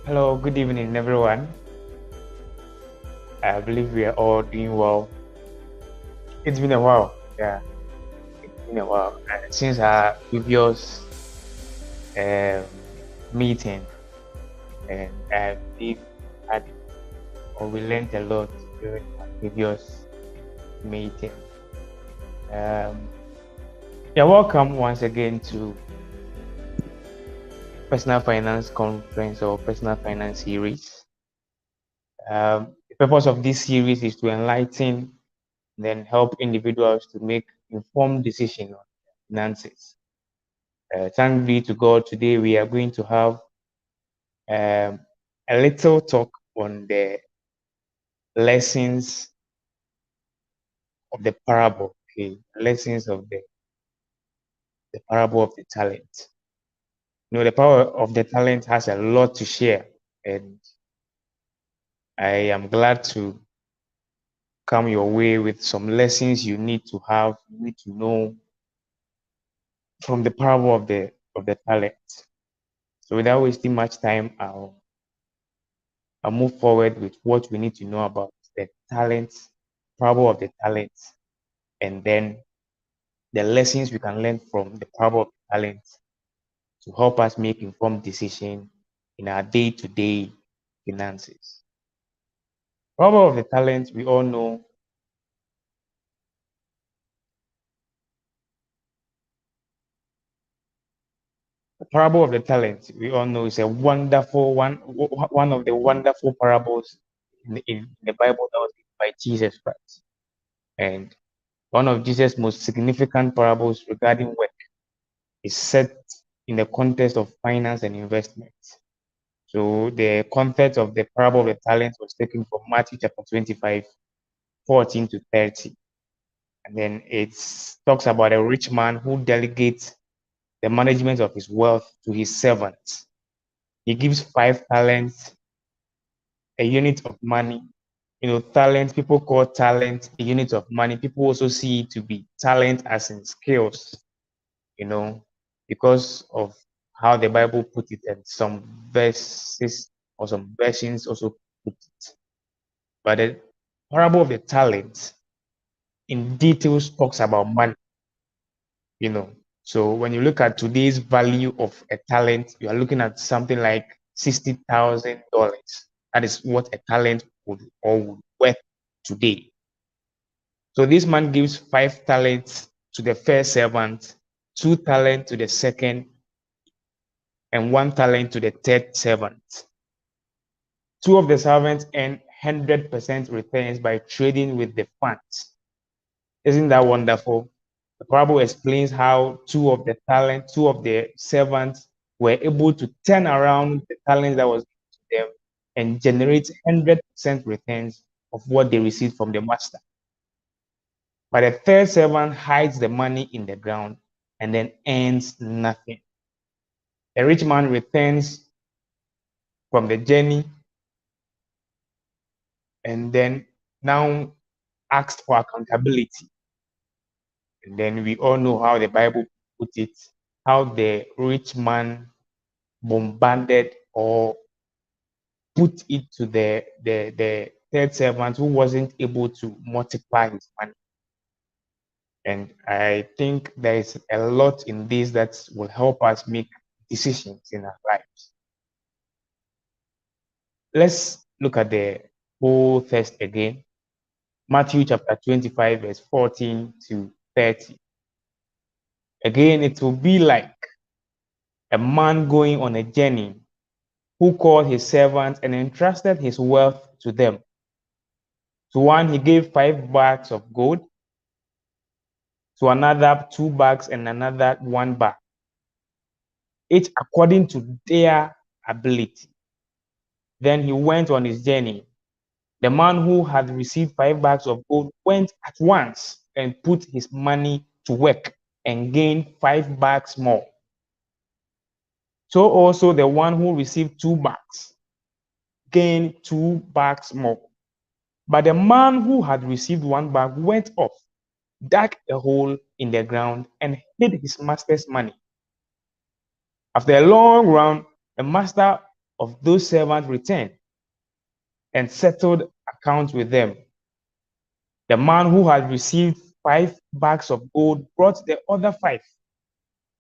Hello, good evening, everyone. I believe we are all doing well. It's been a while. Yeah, it's been a while. Since our previous um, meeting, and I believe had or we learned a lot during our previous meeting. Um, you're welcome once again to Personal Finance Conference or Personal Finance Series. The purpose of this series is to enlighten, then help individuals to make informed decisions on finances. Thank be to God, today we are going to have um, a little talk on the lessons of the parable. Okay, lessons of the parable of the talent. You know, the power of the talent has a lot to share, and I am glad to come your way with some lessons you need to have, you need to know from the parable of the talent. So without wasting much time, I'll move forward with what we need to know about the talents, parable of the talents, and then the lessons we can learn from the parable of the talents to help us make informed decisions in our day-to-day finances. Parable of the talents, we all know. The parable of the talents, we all know, is a wonderful one of the wonderful parables in the Bible that was given by Jesus Christ, and one of Jesus' most significant parables regarding work is set in the context of finance and investment. So the context of the parable of the talents was taken from Matthew chapter 25, 14 to 30. And then it talks about a rich man who delegates the management of his wealth to his servants. He gives 5 talents, a unit of money. You know, talent, people call talent a unit of money. People also see it to be talent as in skills, you know, because of how the Bible put it, and some verses or some versions also put it. But the parable of the talents in details talks about money, you know. So when you look at today's value of a talent, you are looking at something like $60,000. That is what a talent would worth today. So this man gives 5 talents to the first servant, 2 talents to the second, and 1 talent to the third servant. Two of the servants earn 100% returns by trading with the funds. Isn't that wonderful? The parable explains how two of the servants were able to turn around the talent that was given to them and generate 100% returns of what they received from the master. But the third servant hides the money in the ground and then earns nothing. The rich man returns from the journey and then now asked for accountability. And then we all know how the Bible put it, how the rich man bombarded or put it to the third servant who wasn't able to multiply his money. And I think there is a lot in this that will help us make decisions in our lives. Let's look at the whole text again. Matthew chapter 25, verse 14 to 30. Again, it will be like a man going on a journey who called his servants and entrusted his wealth to them. To one, he gave 5 bags of gold, to another 2 bags, and another 1 bag, each according to their ability. Then he went on his journey. The man who had received 5 bags of gold went at once and put his money to work and gained 5 bags more. So also the one who received 2 bags gained 2 bags more. But the man who had received 1 bag went off, dug a hole in the ground, and hid his master's money. After a long run, the master of those servants returned and settled accounts with them. The man who had received 5 bags of gold brought the other 5,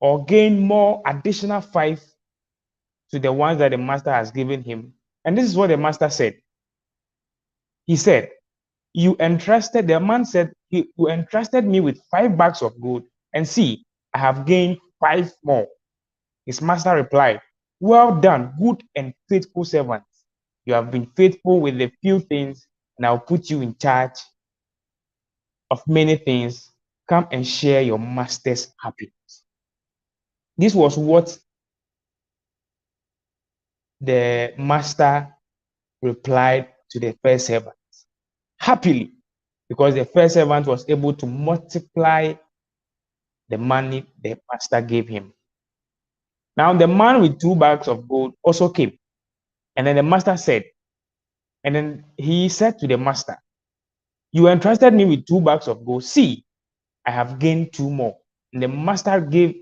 or gained more additional 5 to the ones that the master has given him. And this is what the master said. He said, the man said, you entrusted me with 5 bags of gold, and see, I have gained 5 more. His master replied, well done, good and faithful servant. You have been faithful with a few things, and I'll put you in charge of many things. Come and share your master's happiness. This was what the master replied to the first servant. Happily, because the first servant was able to multiply the money the master gave him. Now, the man with 2 bags of gold also came. And then the master said, and then he said to the master, you entrusted me with 2 bags of gold. See, I have gained 2 more. And the master gave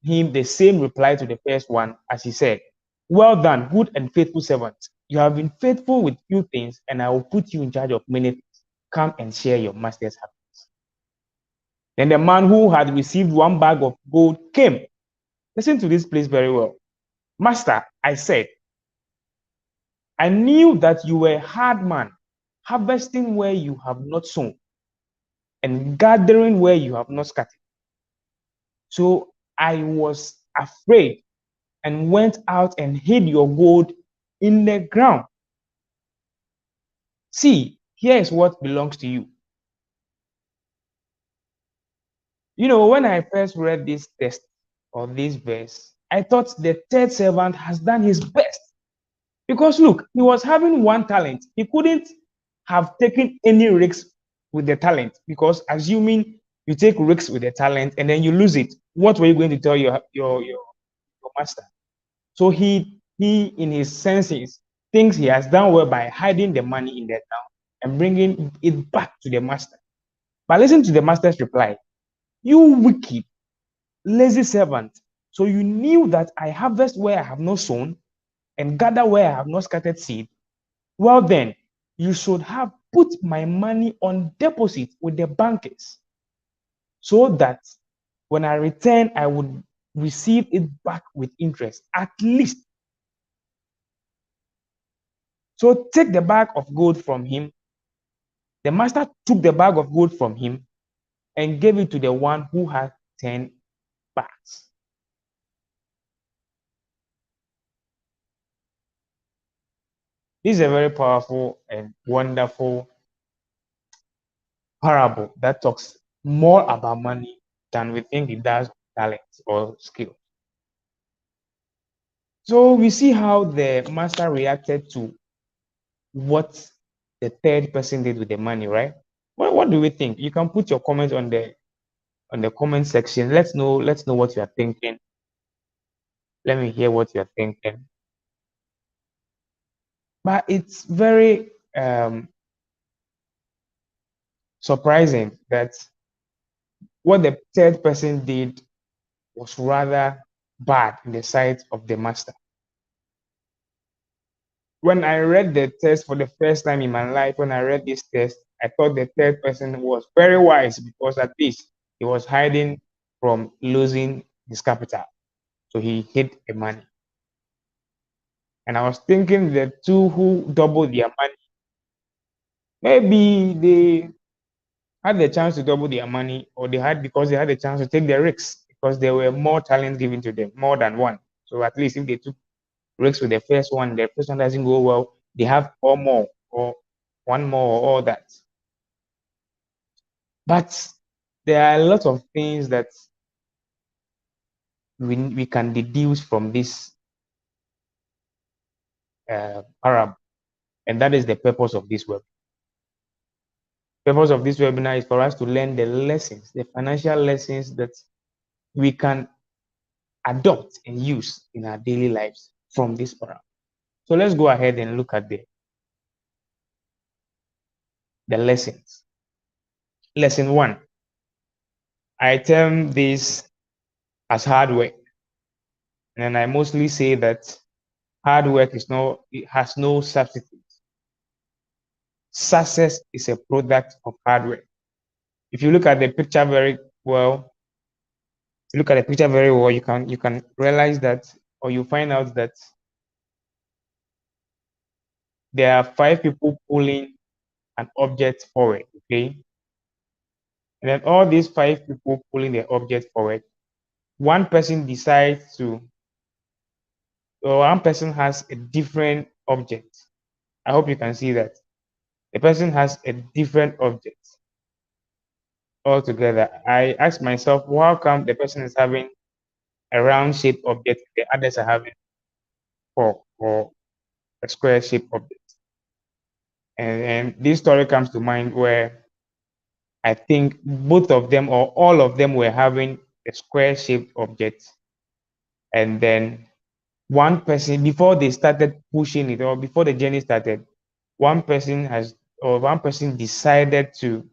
him the same reply to the first one as he said, well done, good and faithful servant. You have been faithful with few things, and I will put you in charge of many things. Come and share your master's happiness. Then the man who had received 1 bag of gold came. Listen to this place very well. Master, I said, I knew that you were a hard man, harvesting where you have not sown, and gathering where you have not scattered. So I was afraid and went out and hid your gold in the ground. See, here is what belongs to you. You know, when I first read this text or this verse, I thought the third servant has done his best. Because look, he was having 1 talent. He couldn't have taken any risks with the talent, because assuming you take risks with the talent and then you lose it, what were you going to tell your master? So he in his senses thinks he has done well by hiding the money in the town and bringing it back to the master. But listen to the master's reply. You wicked, lazy servant. So you knew that I harvest where I have not sown and gather where I have not scattered seed. Well then, you should have put my money on deposit with the bankers, so that when I return, I would receive it back with interest, at least. So take the bag of gold from him. The master took the bag of gold from him and gave it to the one who had 10 bags. This is a very powerful and wonderful parable that talks more about money than we think it does talent or skill. So we see how the master reacted to what the third person did with the money, right? What do we think? You can put your comments on the comment section. Let's know what you are thinking. Let me hear what you are thinking. But it's very surprising that what the third person did was rather bad in the sight of the master. When I read the text for the first time in my life, when I read this text, I thought the third person was very wise, because at least he was hiding from losing his capital. So he hid the money. And I was thinking the two who doubled their money, maybe they had the chance to double their money, or they had the chance to take the risks, because there were more talents given to them, more than one. So at least if they took risks with the first one doesn't go well, they have 4 more or 1 more or all that. But there are a lot of things that we can deduce from this parable, and that is the purpose of this webinar. The purpose of this webinar is for us to learn the lessons, the financial lessons that we can adopt and use in our daily lives from this parable. So let's go ahead and look at the lessons. Lesson 1. I term this as hard work. And I mostly say that Hard work it has no substitute. Success is a product of hard work. If you look at the picture very well, you can realize that, or you find out that there are 5 people pulling an object forward. Okay, and then all these 5 people pulling the object forward, one person decides to, or one person has a different object. I hope you can see that. The person has a different object altogether. I ask myself, how come the person is having a round shaped object, the others are having four or a square shaped object? And this story comes to mind where I think both of them or all of them were having a square shaped object. And then one person, before they started pushing it or before the journey started, one person decided to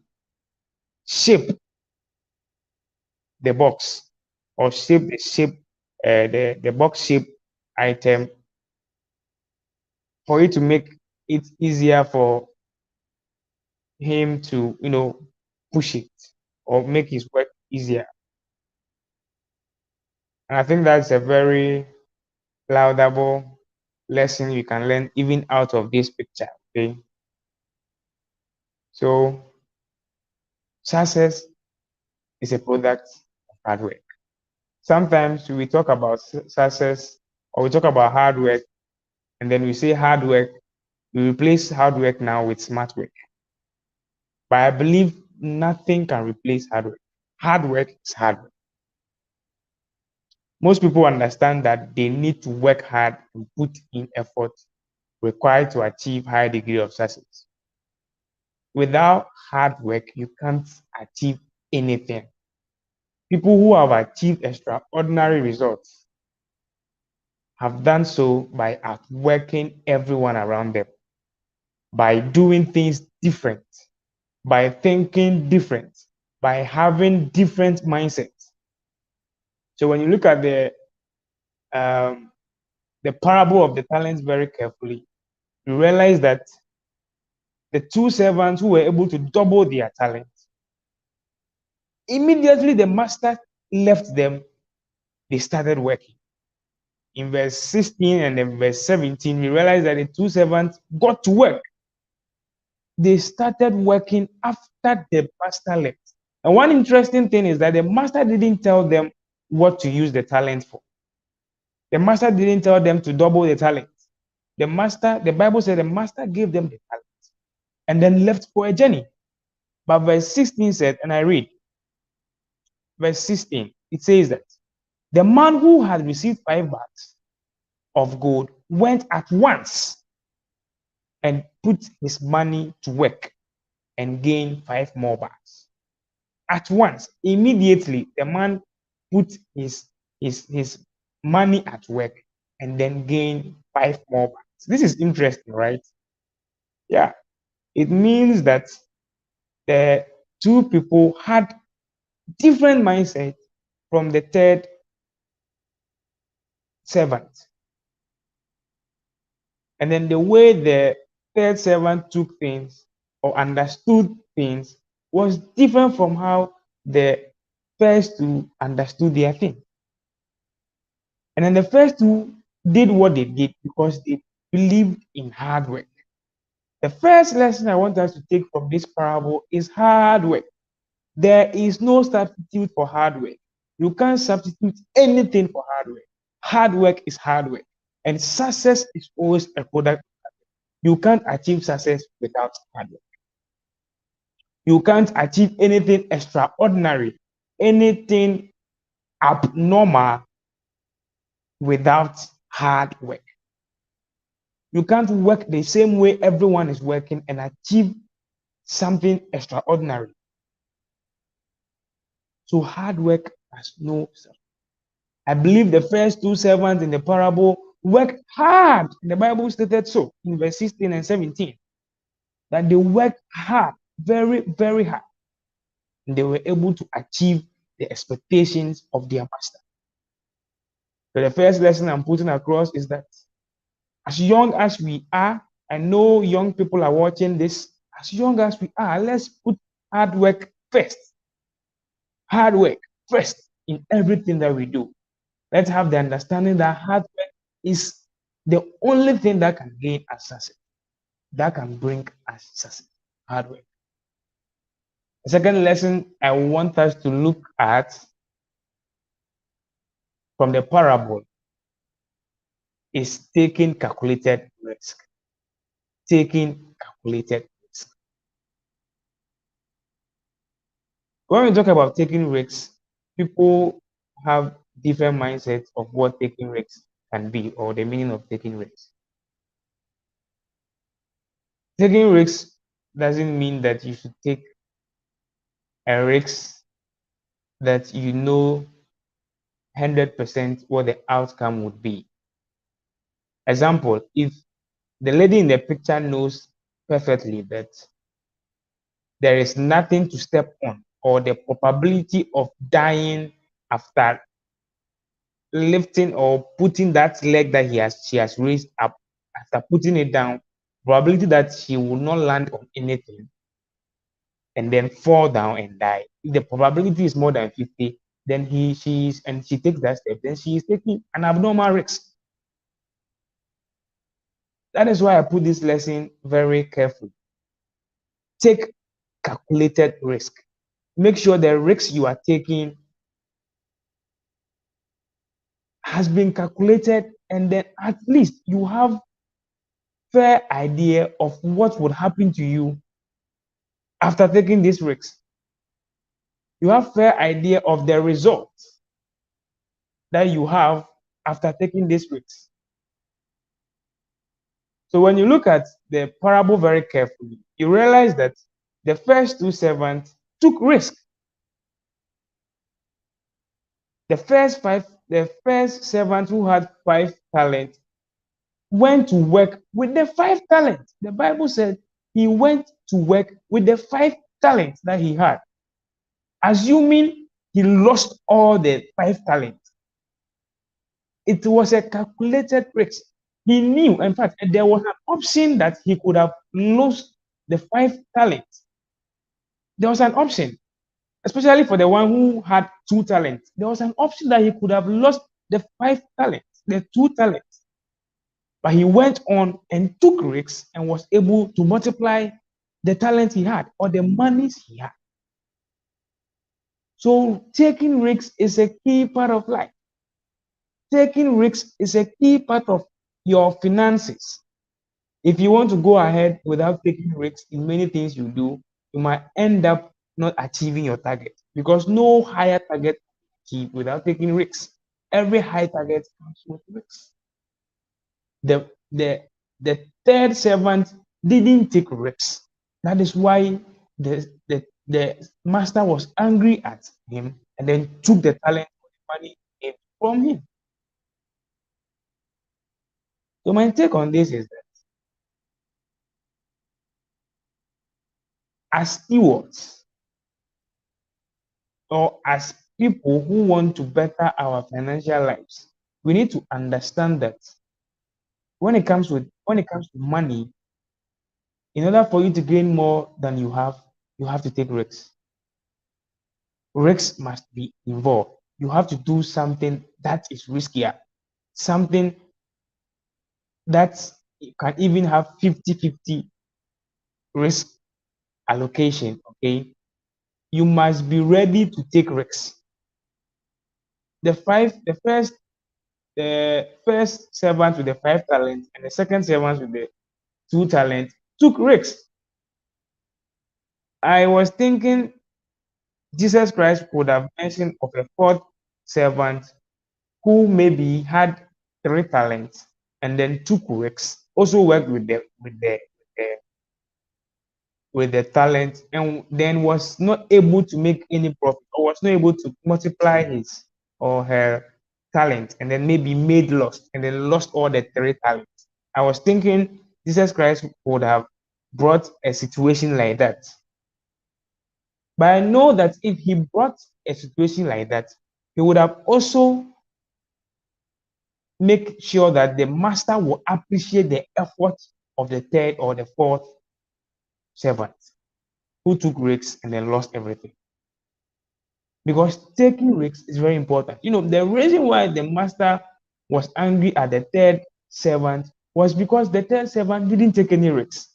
shape the box or the box shape item for it to make it easier for him to push it or make his work easier. And I think that's a very laudable lesson you can learn even out of this picture. Okay, so success is a product of hard work. Sometimes we talk about success or we talk about hard work, and then we say hard work, we replace hard work now with smart work. But I believe nothing can replace hard work. Hard work is hard work. Most people understand that they need to work hard and put in effort required to achieve high degree of success. Without hard work, you can't achieve anything. People who have achieved extraordinary results have done so by outworking everyone around them, by doing things different, by thinking different, by having different mindsets. So when you look at the parable of the talents very carefully, you realize that the 2 servants who were able to double their talents, immediately the master left them, they started working. In verse 16 and then verse 17, we realize that the 2 servants got to work. They started working after the master left. And one interesting thing is that the master didn't tell them what to use the talent for. The master didn't tell them to double the talent. The Bible said the master gave them the talent and then left for a journey. But verse 16 said, and I read, verse 16, it says that the man who had received 5 bags of gold went at once and put his money to work and gained 5 more bags. At once, immediately, the man put his money at work and then gained 5 more bags. This is interesting, right? Yeah. It means that the 2 people had different mindset from the 3rd servant. And then the way the 3rd servant took things or understood things was different from how the first 2 understood their thing. And then the first 2 did what they did because they believed in hard work. The first lesson I want us to take from this parable is hard work. There is no substitute for hard work. You can't substitute anything for hard work. Hard work is hard work. And success is always a product. You can't achieve success without hard work. You can't achieve anything extraordinary, anything abnormal without hard work. You can't work the same way everyone is working and achieve something extraordinary. So hard work has no substitute. I believe the first 2 servants in the parable worked hard. The Bible stated so in verse 16 and 17, that they worked hard, very, very hard. And they were able to achieve the expectations of their master. So the first lesson I'm putting across is that As young as we are, I know young people are watching this. As young as we are, let's put hard work first. Hard work first in everything that we do. Let's have the understanding that hard work is the only thing that can gain us success, that can bring us success. Hard work. The second lesson I want us to look at from the parable is taking calculated risk. Taking calculated risk. When we talk about taking risks, people have different mindsets of what taking risks can be or the meaning of taking risks. Taking risks doesn't mean that you should take a risk that you know 100% what the outcome would be. Example, if the lady in the picture knows perfectly that there is nothing to step on or the probability of dying after lifting or putting that leg that she has raised up, after putting it down, probability that she will not land on anything and then fall down and die. If the probability is more than 50, then she takes that step, then she is taking an abnormal risk. That is why I put this lesson very carefully. Take calculated risk. Make sure the risk you are taking has been calculated, and then at least you have fair idea of what would happen to you after taking this risk. You have fair idea of the results that you have after taking this risk. So when you look at the parable very carefully, you realize that the first two servants took risk. The first servant who had 5 talents went to work with the 5 talents. The Bible said he went to work with the 5 talents that he had, assuming he lost all the 5 talents. It was a calculated risk. He knew, in fact, there was an option that he could have lost the 5 talents. There was an option, especially for the one who had 2 talents. There was an option that he could have lost the 5 talents, the 2 talents. But he went on and took risks and was able to multiply the talent he had or the monies he had. So taking risks is a key part of life. Taking risks is a key part of your finances. If you want to go ahead without taking risks in many things you do, you might end up not achieving your target because no higher target can achieve without taking risks. Every high target comes with risks. The third servant didn't take risks. That is why the master was angry at him and then took the talent or the money from him. So my take on this is that as stewards or as people who want to better our financial lives, we need to understand that when it comes to money, in order for you to gain more than you have to take risks. Risks must be involved. You have to do something that is riskier, something that can even have 50-50 risk allocation. Okay, you must be ready to take risks. The first servant with the 5 talents and the second servant with the 2 talents took risks. I was thinking Jesus Christ would have mentioned of a fourth servant who maybe had 3 talents and then took risks, also worked with the talent, and then was not able to make any profit or was not able to multiply his or her talent, and then maybe made lost and then lost all the 3 talents. I was thinking Jesus Christ would have brought a situation like that. But I know that if he brought a situation like that, he would have also make sure that the master will appreciate the effort of the third or the fourth servant who took risks and then lost everything. Because taking risks is very important. The reason why the master was angry at the third servant was because the third servant didn't take any risks.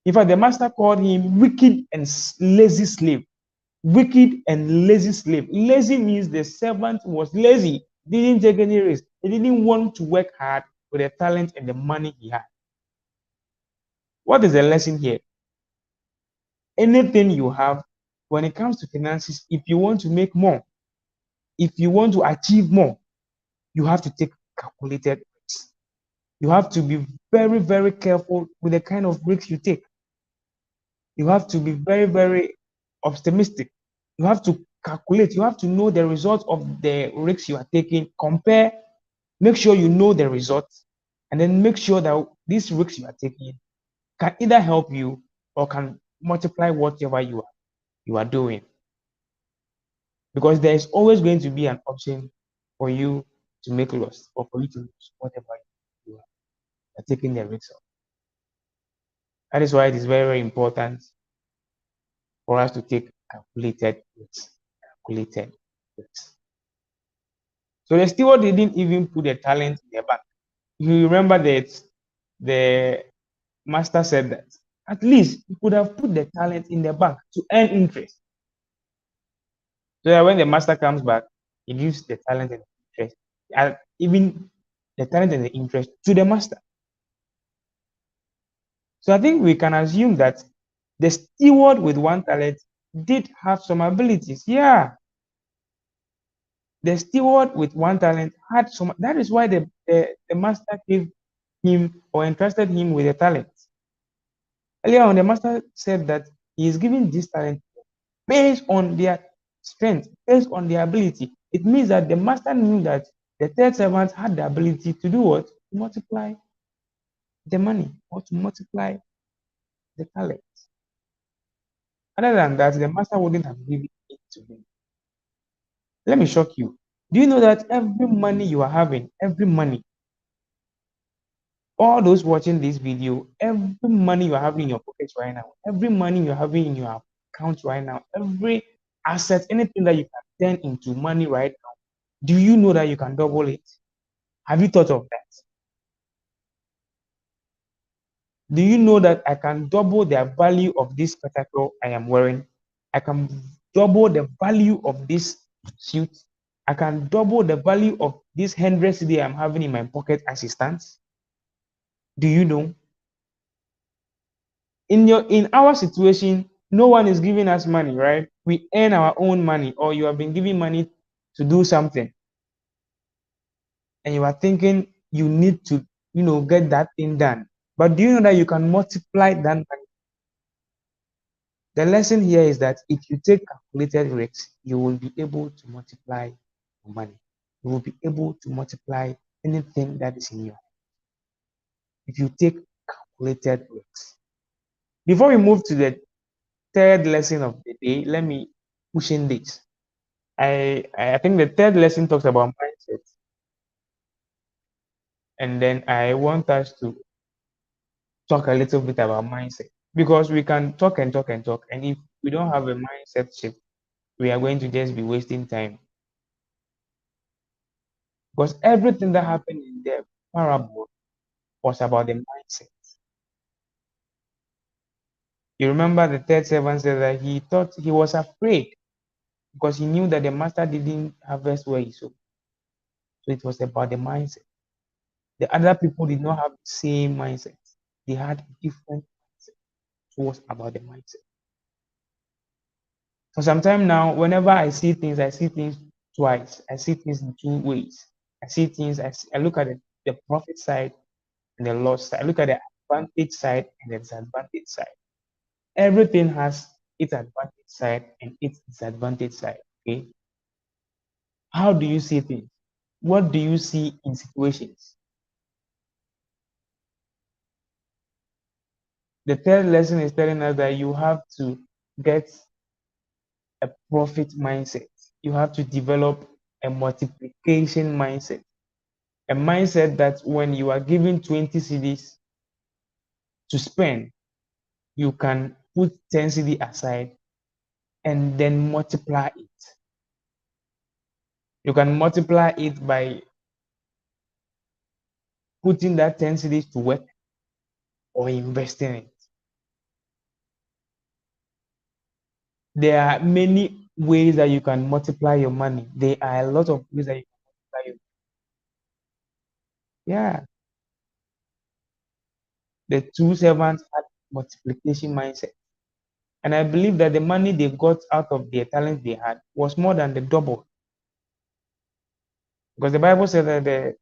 In fact, the master called him wicked and lazy slave. Wicked and lazy slave. Lazy means the servant was lazy, didn't take any risk. He didn't want to work hard with the talent and the money he had. What is the lesson here? Anything you have, when it comes to finances, if you want to make more, if you want to achieve more, you have to take calculated risks. You have to be very, very careful with the kind of risks you take. You have to be very, very optimistic. You have to calculate. You have to know the results of the risks you are taking. Compare, make sure you know the results, and then make sure that these risks you are taking can either help you or can multiply whatever you are doing. Because there is always going to be an option for you to make loss or for you to lose whatever you are taking the risk of. That is why it is very, very important for us to take calculated risks. Calculated risks. So the steward didn't even put the talent in the bank. You remember that the master said that at least he could have put the talent in the bank to earn interest. So that when the master comes back, he gives the talent and the interest, and even the talent and the interest to the master. So I think we can assume that the steward with one talent did have some abilities. Yeah. The steward with one talent had some. That is why the master gave him or entrusted him with a talent. Earlier on, the master said that he is giving this talent based on their strength, based on their ability. It means that the master knew that the third servant had the ability to do what? To multiply the money or to multiply the talent. Other than that, the master wouldn't have given it to him. Let me shock you. Do you know that every money you are having, every money, all those watching this video, every money you are having in your pockets right now, every money you're having in your account right now, every asset, anything that you can turn into money right now, do you know that you can double it? Have you thought of that? Do you know that I can double the value of this spectacle I am wearing? I can double the value of this suit. I can double the value of this 100 CD I'm having in my pocket as it stands. Do you know? In our situation, no one is giving us money, right? We earn our own money, or you have been giving money to do something, and you are thinking you need to, get that thing done. But do you know that you can multiply that money? The lesson here is that if you take calculated risks, you will be able to multiply your money. You will be able to multiply anything that is in your hand if you take calculated risks. Before we move to the third lesson of the day, let me push in this. I think the third lesson talks about mindset. And then I want us to talk a little bit about mindset, because we can talk and talk and talk. And if we don't have a mindset shift, we are going to just be wasting time. Because everything that happened in the parable was about the mindset. You remember the third servant said that he thought he was afraid because he knew that the master didn't harvest where he sowed. So it was about the mindset. The other people did not have the same mindset. They had different mindset. So it was about the mindset. For some time now, whenever I see things twice. I see things in two ways. I see things, I look at the profit side and the loss side. I look at the advantage side and the disadvantage side. Everything has its advantage side and its disadvantage side. Okay. How do you see things? What do you see in situations? The third lesson is telling us that you have to get a profit mindset. You have to develop a multiplication mindset. A mindset that when you are given 20 cedis to spend, you can put 10 cedi aside and then multiply it. You can multiply it by putting that 10 cedis to work or investing it. There are many ways that you can multiply your money. There are a lot of ways that you can multiply your Yeah. The two servants had multiplication mindset. And I believe that the money they got out of their talent they had was more than the double. Because the Bible said that the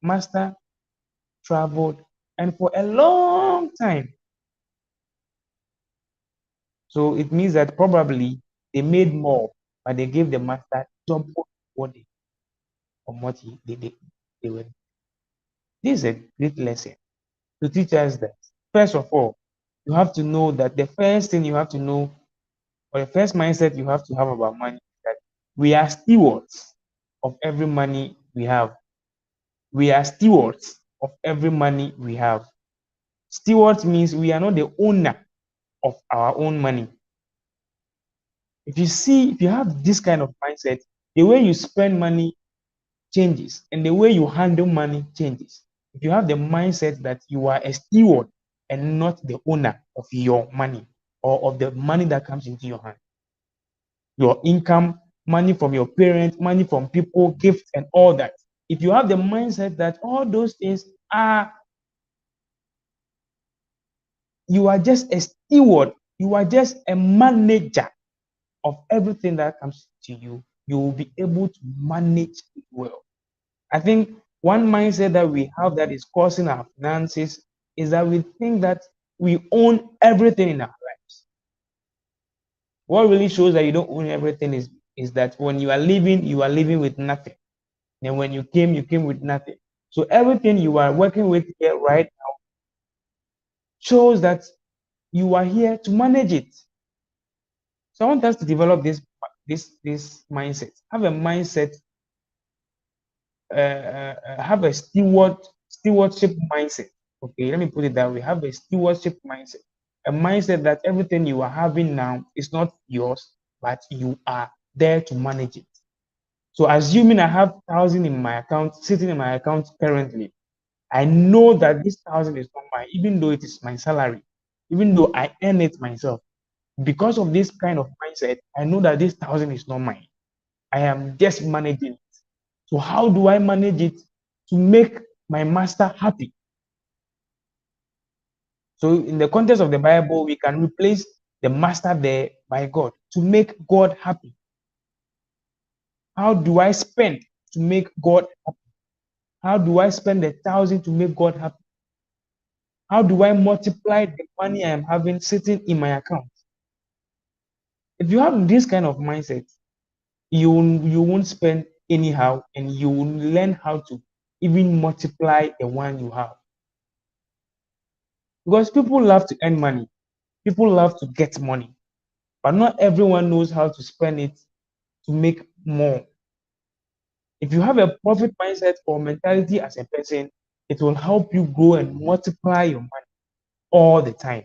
master traveled and for a long time. So it means that probably they made more, but they gave the master double what they from what they were. This is a great lesson to teach us that first of all, you have to know that the first thing you have to know, or the first mindset you have to have about money is that we are stewards of every money we have. We are stewards of every money we have. Stewards means we are not the owner of our own money. If you have this kind of mindset, the way you spend money changes and the way you handle money changes. If you have the mindset that you are a steward and not the owner of your money or of the money that comes into your hand, your income, money from your parents, money from people, gifts, and all that. If you have the mindset that all those things are, you are just a steward, you are just a manager of everything that comes to you, you will be able to manage it well. I think one mindset that we have that is causing our finances is that we think that we own everything in our lives. What really shows that you don't own everything is that when you are living with nothing. And when you came with nothing. So everything you are working with here right now shows that you are here to manage it. So I want us to develop this mindset. Have a mindset, have a stewardship mindset. Okay, let me put it that way. Have a stewardship mindset. A mindset that everything you are having now is not yours, but you are there to manage it. So assuming I have 1,000 in my account, sitting in my account currently, I know that this 1,000 is not mine, even though it is my salary, even though I earn it myself. Because of this kind of mindset, I know that this 1,000 is not mine. I am just managing it. So how do I manage it to make my master happy? So in the context of the Bible, we can replace the master there by God to make God happy. How do I spend to make God happy? How do I spend the 1,000 to make God happy? How do I multiply the money I am having sitting in my account? If you have this kind of mindset, you won't spend anyhow, and you will learn how to even multiply the one you have. Because people love to earn money, people love to get money, but not everyone knows how to spend it to make more. If you have a profit mindset or mentality as a person, it will help you grow and multiply your money all the time.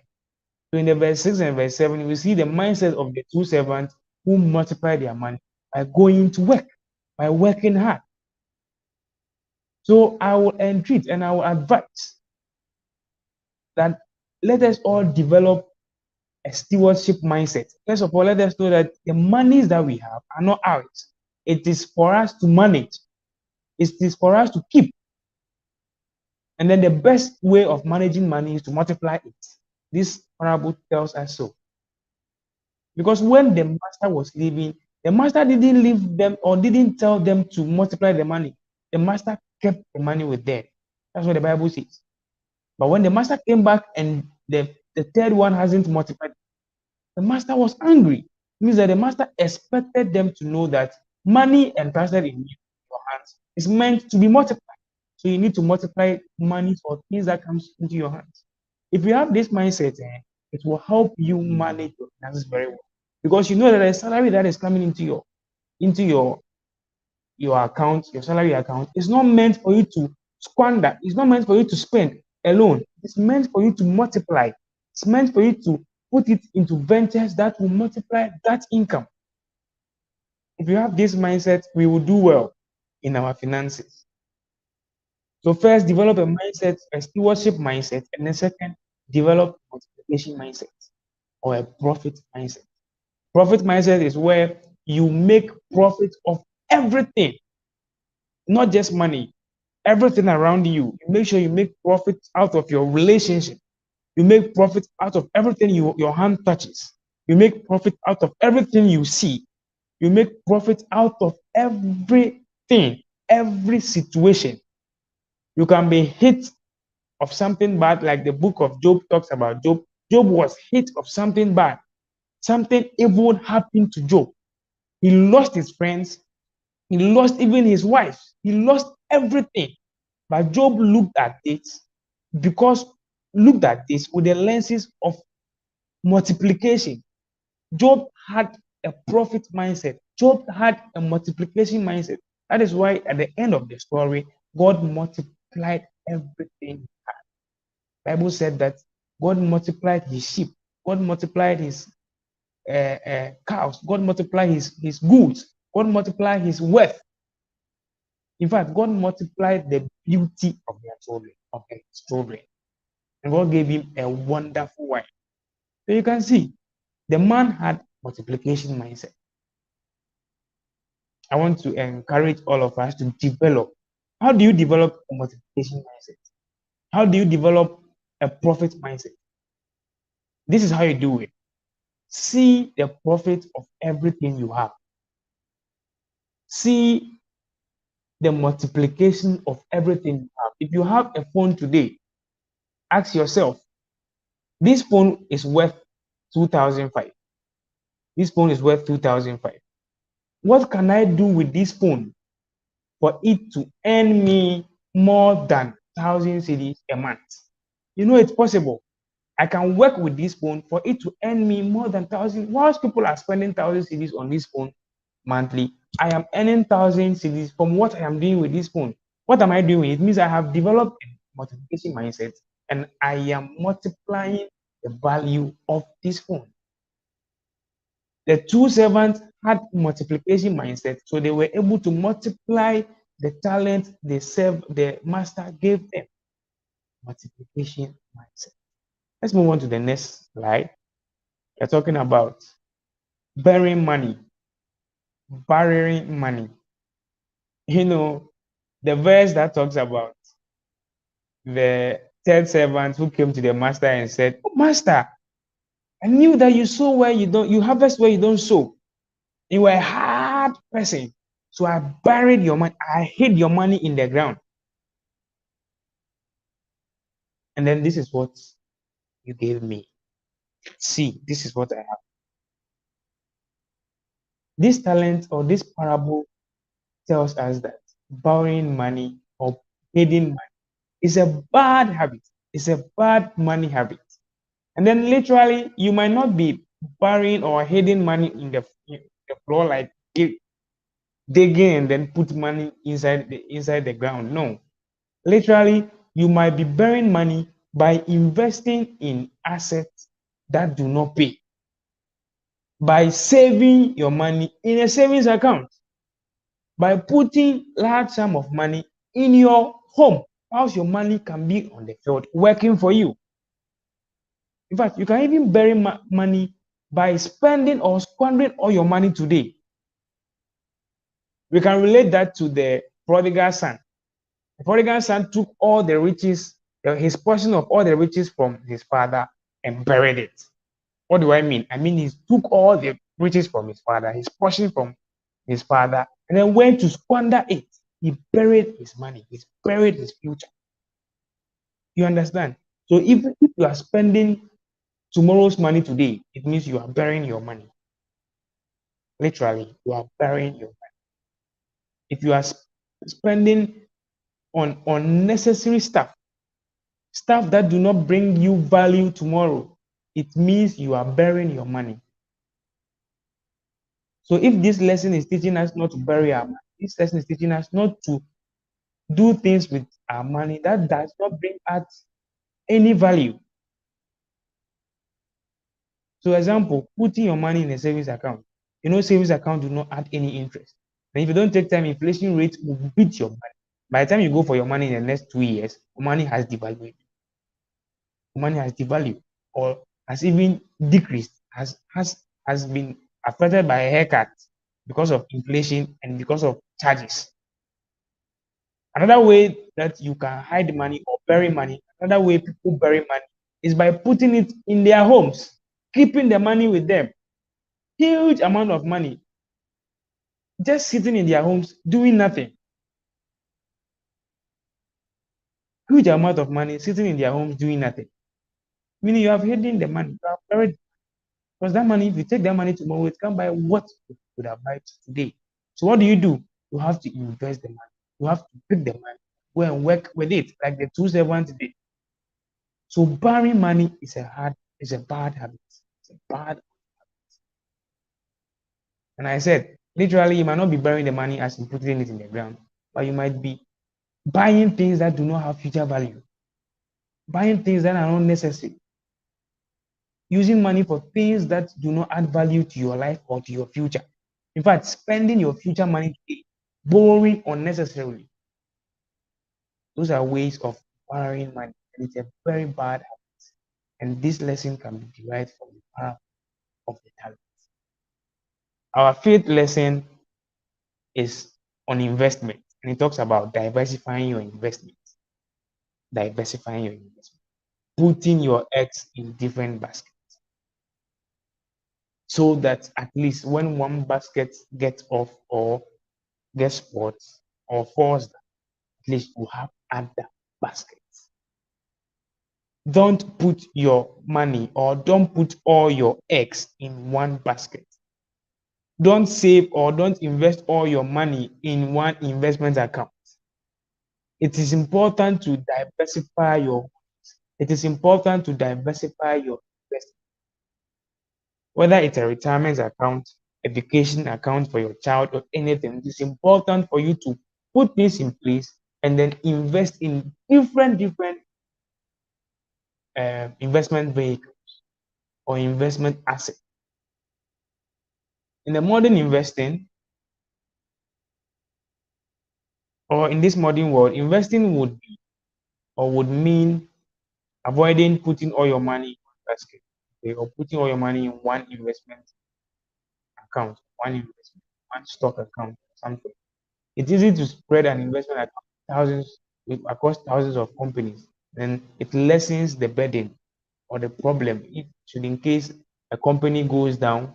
So in the verse 6 and verse 7, we see the mindset of the two servants who multiply their money by going to work, by working hard. So I will entreat and I will advise that let us all develop a stewardship mindset. First of all, let us know that the monies that we have are not ours. It is for us to manage. It is for us to keep. And then the best way of managing money is to multiply it. This parable tells us so. Because when the master was leaving, the master didn't leave them or didn't tell them to multiply the money. The master kept the money with them. That's what the Bible says. But when the master came back and the third one hasn't multiplied, the master was angry. It means that the master expected them to know that money entrusted in your hands is meant to be multiplied. So you need to multiply money for things that comes into your hands. If you have this mindset, it will help you manage your finances very well. Because you know that a salary that is coming into your your account, your salary account, is not meant for you to squander. It's not meant for you to spend alone. It's meant for you to multiply. It's meant for you to put it into ventures that will multiply that income. If you have this mindset, we will do well in our finances. So first, develop a mindset, a stewardship mindset, and then second, develop a multiplication mindset or a profit mindset. Profit mindset is where you make profit of everything, not just money, everything around you. You make sure you make profit out of your relationship. You make profit out of everything your hand touches. You make profit out of everything you see. You make profit out of everything, every situation. You can be hit of something bad, like the book of Job talks about Job. Job was hit of something bad. Something evil happened to Job. He lost his friends. He lost even his wife. He lost everything. But Job looked at this with the lenses of multiplication. Job had a profit mindset. Job had a multiplication mindset. That is why at the end of the story, God multiplied everything. The Bible said that God multiplied his sheep. God multiplied his cows. God multiplied his goods. God multiplied his wealth. In fact, God multiplied the beauty of their children, of his children. And God gave him a wonderful wife. So you can see, the man had multiplication mindset. I want to encourage all of us to develop. How do you develop a multiplication mindset? How do you develop a profit mindset? This is how you do it. See the profit of everything you have. See the multiplication of everything you have. If you have a phone today, ask yourself, this phone is worth 2005. This phone is worth 2005. What can I do with this phone for it to earn me more than 1,000 cedis a month? You know it's possible. I can work with this phone for it to earn me more than 1,000. Whilst people are spending 1,000 cedis on this phone monthly, I am earning 1,000 cedis from what I am doing with this phone. What am I doing? It means I have developed a multiplication mindset and I am multiplying the value of this phone. The two servants had multiplication mindset, so they were able to multiply the talent the master gave them. Multiplication mindset. Let's move on to the next slide. We're talking about borrowing money. Borrowing money. You know, the verse that talks about the third servant who came to the master and said, "Oh, master, I knew that you sow where you harvest where you don't sow. You were a hard person. So I buried your money. I hid your money in the ground. And then this is what you gave me. See, this is what I have." This talent or this parable tells us that borrowing money or hiding money is a bad habit. It's a bad money habit. And then literally, you might not be borrowing or hiding money in the floor, like digging and then put money inside the ground. No. Literally, you might be borrowing money by investing in assets that do not pay, by saving your money in a savings account, by putting large sum of money in your home, whilst your money can be on the field working for you. In fact, you can even bury money by spending or squandering all your money today. We can relate that to the prodigal son. The prodigal son took all the riches, his portion of all the riches from his father and buried it. What do I mean? I mean, he took all the riches from his father, his portion from his father, and then went to squander it. He buried his money, he buried his future. You understand? So if you are spending tomorrow's money today, it means you are burying your money. Literally, you are burying your money. If you are spending on unnecessary stuff that do not bring you value tomorrow, it means you are burying your money. So if this lesson is teaching us not to bury our money, This lesson is teaching us not to do things with our money that does not bring us any value. So, example, putting your money in a savings account. You know, savings account do not add any interest. And if you don't take time, inflation rate will beat your money. By the time you go for your money in the next 2 years, money has devalued. Money has devalued or has even decreased, has been affected by a haircut because of inflation and because of charges. Another way that you can hide money or bury money, another way people bury money is by putting it in their homes, keeping the money with them. Huge amount of money just sitting in their homes doing nothing. Huge amount of money sitting in their homes doing nothing. Meaning you have hidden the money, you have buried. Because that money, if you take that money tomorrow, it can buy what you could have bought today. So what do? You have to invest the money. You have to pick the money, go and work with it, like the two servants did. So borrowing money is a bad habit. It's a bad. And I said, literally, you might not be borrowing the money as in putting it in the ground, but you might be buying things that do not have future value, buying things that are not necessary, using money for things that do not add value to your life or to your future. In fact, spending your future money today, borrowing unnecessarily. Those are ways of borrowing money, and it's a very bad habit. And this lesson can be derived from the power of the talent. Our fifth lesson is on investment, and it talks about diversifying your investment. Diversifying your investment, putting your eggs in different baskets, so that at least when one basket gets off or gets spoiled or falls down, at least you have other baskets. Don't put your money or don't put all your eggs in one basket. Don't save or don't invest all your money in one investment account. It is important to diversify your it is important to diversify your investment. Whether it's a retirement account, education account for your child, or anything, it is important for you to put this in place and then invest in different investment vehicles or investment assets. In the modern investing, or in this modern world, investing would be or would mean avoiding putting all your money in one basket, okay, or putting all your money in one investment account, one stock account, something. It's easy to spread an investment account across thousands of companies, and it lessens the burden or the problem. If should in case a company goes down,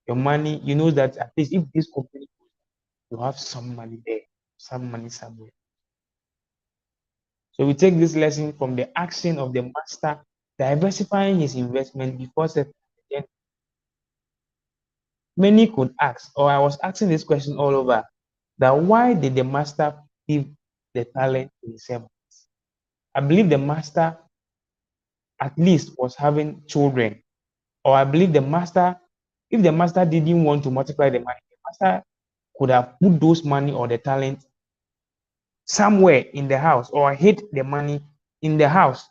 your money, you know that at least if this company, you have some money there, some money somewhere. So we take this lesson from the action of the master diversifying his investment before settling. Many could ask, or I was asking this question all over, that why did the master give the talent to his servants? I believe the master at least was having children, or I believe the master, if the master didn't want to multiply the money, the master could have put those money or the talent somewhere in the house or hid the money in the house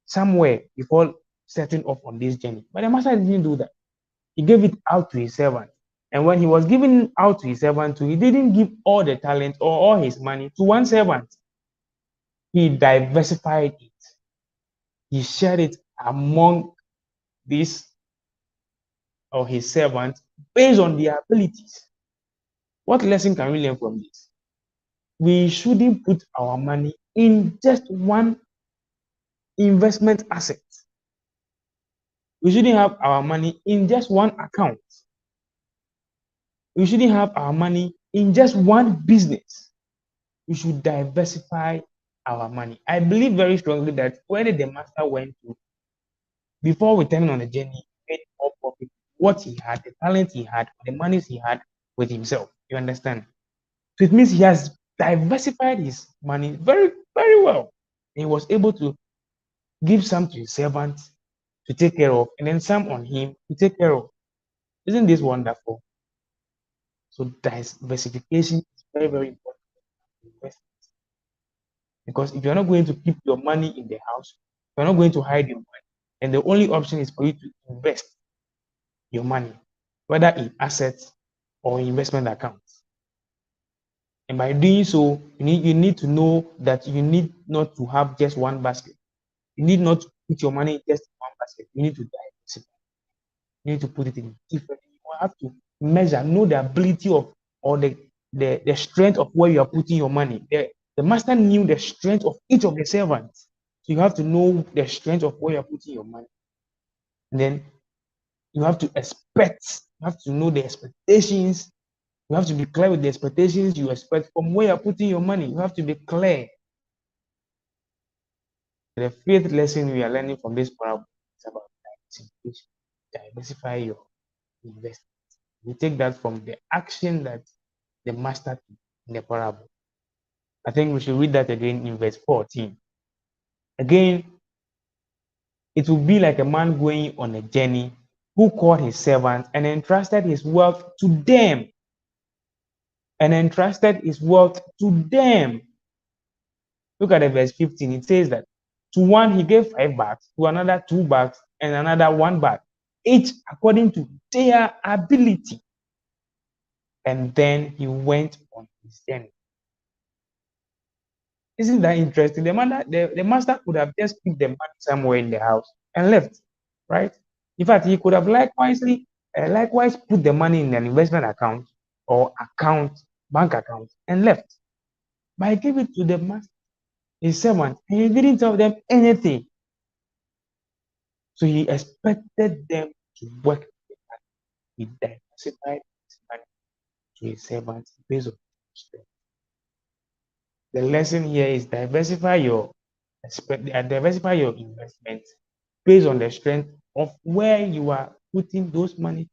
somewhere before setting off on this journey. But the master didn't do that. He gave it out to his servant. And when he was giving out to his servant, he didn't give all the talent or all his money to one servant. He diversified it. He shared it among these or his servants based on their abilities. What lesson can we learn from this? We shouldn't put our money in just one investment asset. We shouldn't have our money in just one account. We shouldn't have our money in just one business. We should diversify our money. I believe very strongly that where the master went to, before returning on the journey, he made more profit. What he had, the talent he had, the money he had with himself. You understand? So it means he has diversified his money very, very well. He was able to give some to his servants to take care of, and then some on him to take care of. Isn't this wonderful? So diversification is very, very important to invest. Because if you're not going to keep your money in the house, you're not going to hide your money. And the only option is for you to invest your money, whether in assets or investment accounts. And by doing so, you need to know that you need not to have just one basket. You need not to put your money just in one basket. You need to diversify. You need to put it in different. You have to measure, know the ability of or the strength of where you are putting your money. The master knew the strength of each of the servants. So you have to know the strength of where you are putting your money. And then you have to expect, you have to know the expectations. You have to be clear with the expectations you expect from where you're putting your money. You have to be clear. The fifth lesson we are learning from this parable is about diversification. Diversify your investment. We take that from the action that the master took in the parable. I think we should read that again in verse 14. Again, it will be like a man going on a journey who called his servants and entrusted his wealth to them. And entrusted his wealth to them. Look at the verse 15. It says that to one he gave 5 bags, to another 2 bags, and another 1 bag, each according to their ability. And then he went on his journey. Isn't that interesting? The master could have just picked the money somewhere in the house and left, right? In fact, he could have likewise put the money in an investment account or bank account, and left. But he gave it to the master, his servant, and he didn't tell them anything. So he expected them to work with him. He diversified his money to his servants based on strength. The lesson here is diversify your investment based on the strength of where you are putting those money.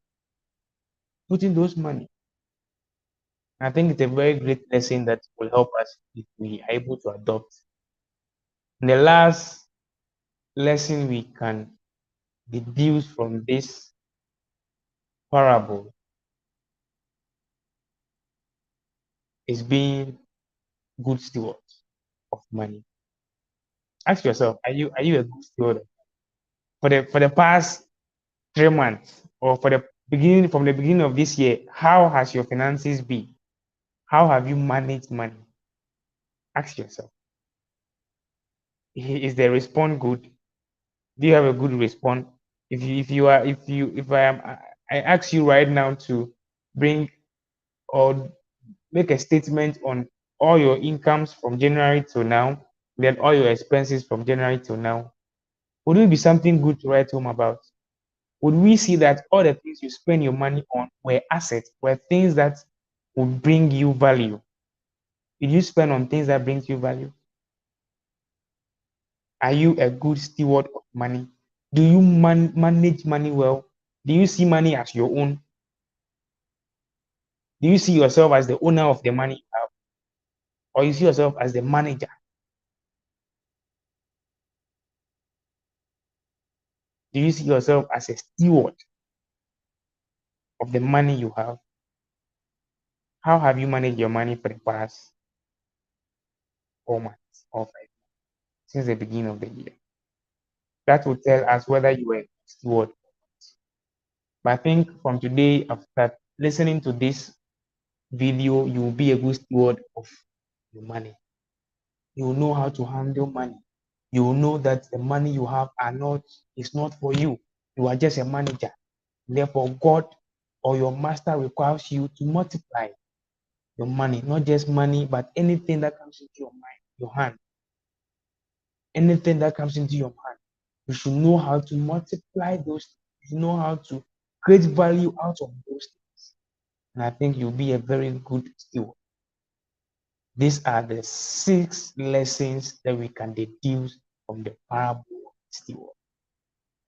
I think it's a very great lesson that will help us if we are able to adopt. And the last lesson we can deduce from this parable is being good stewards of money. Ask yourself, are you a good steward? For the past 3 months, or from the beginning of this year, how has your finances been? How have you managed money? Ask yourself. Is the response good? Do you have a good response? I ask you right now to bring or make a statement on all your incomes from January to now, then all your expenses from January to now. Would it be something good to write home about? Would we see that all the things you spend your money on were assets, were things that would bring you value? Did you spend on things that brings you value? Are you a good steward of money? Do you manage money well? Do you see money as your own? Do you see yourself as the owner of the money you have? Or you see yourself as the manager? Do you see yourself as a steward of the money you have? How have you managed your money for the past 4 months or 5 months since the beginning of the year? That will tell us whether you were a steward. But I think from today, after listening to this video, you will be a good steward of your money. You will know how to handle money. You will know that the money you have is not for you. You are just a manager. Therefore, God or your master requires you to multiply your money, not just money, but anything that comes into your mind, your hand. Anything that comes into your hand. You should know how to multiply those things. You should know how to create value out of those things. And I think you'll be a very good steward. These are the 6 lessons that we can deduce from the parable of the steward,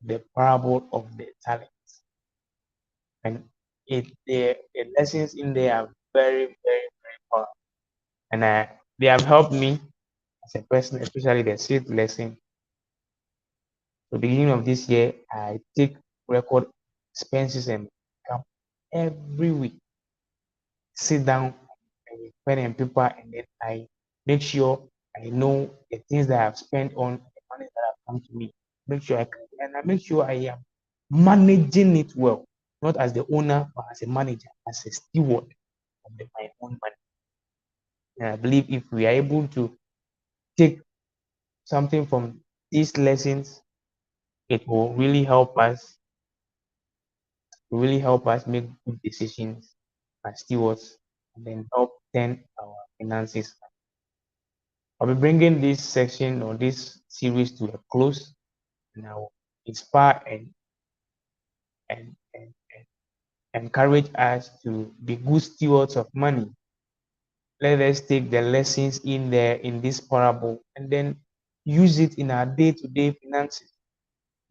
the parable of the talents. And the lessons in there are very, very, very powerful. And they have helped me as a person, especially the 6th lesson. The beginning of this year, I take record expenses and income every week. Sit down pen and paper, and then I make sure I know the things that I've spent on, the money that have come to me. Make sure and I make sure I am managing it well, not as the owner, but as a manager, as a steward of my own money. And I believe if we are able to take something from these lessons, it will really help us make good decisions as stewards, and then help turn our finances. I'll be bringing this section or this series to a close, and I will inspire and encourage us to be good stewards of money. Let us take the lessons in there in this parable and then use it in our day-to-day finances.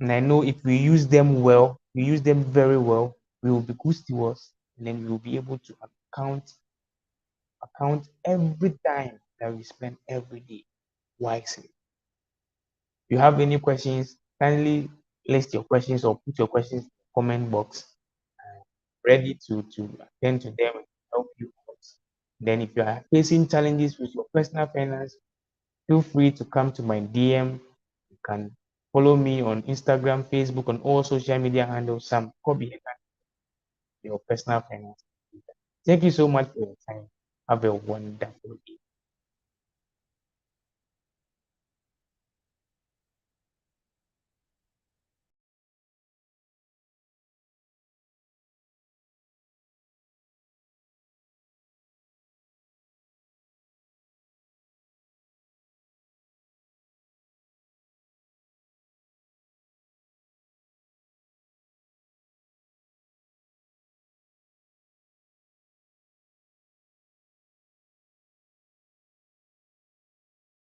And I know if we use them well, we use them very well, we will be good stewards, and then we will be able to account every dime that we spend every day wisely. If you have any questions, kindly list your questions or put your questions in the comment box. Ready to attend to them and help you out. Then if you are facing challenges with your personal finance, feel free to come to my DM. You can follow me on Instagram, Facebook, on all social media handles, Sam Kobi Hagan, your personal finance. Thank you so much for your time. Have a wonderful day.